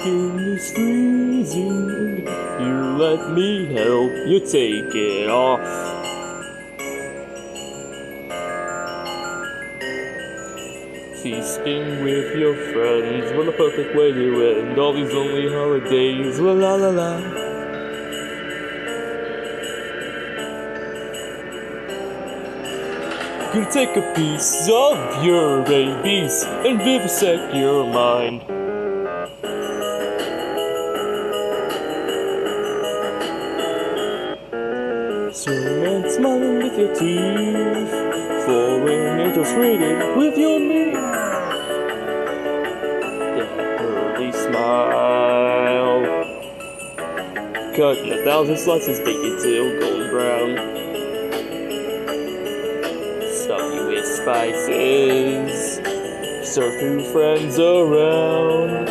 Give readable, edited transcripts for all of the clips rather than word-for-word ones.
skin is freezing. You let me help you take it off. Feasting with your friends, what a perfect way to end all these lonely holidays. La la la la. Gonna take a piece of your babies and vivisect your mind. Snowman smiling with your teeth, falling angels rated with your meat. That pearly smile, cut in 1,000 slices, bake it till golden brown. Stuff you with spices, serve to friends around.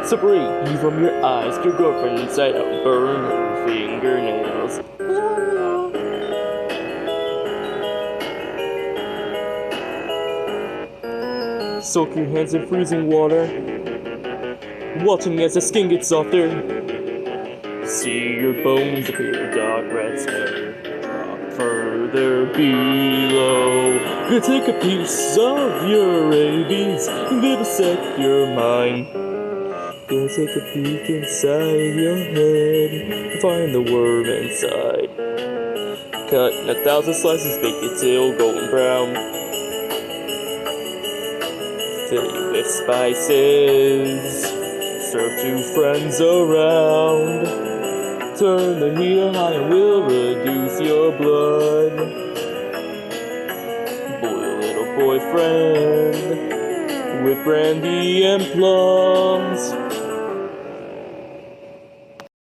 Separate you from your eyes, your girlfriend inside out, burn her fingernails. Soak your hands in freezing water, watching as the skin gets softer. See your bones appear dark red smear. Drop further below. Gonna take a piece of your rabies and vivisect your mind. Gonna take a peek inside your head and find the worm inside. Cut in 1,000 slices, bake it till golden brown. Fill you with spices, serve to friends around. Turn the heat high and we'll reduce your blood. Boil little boyfriend with brandy and plums.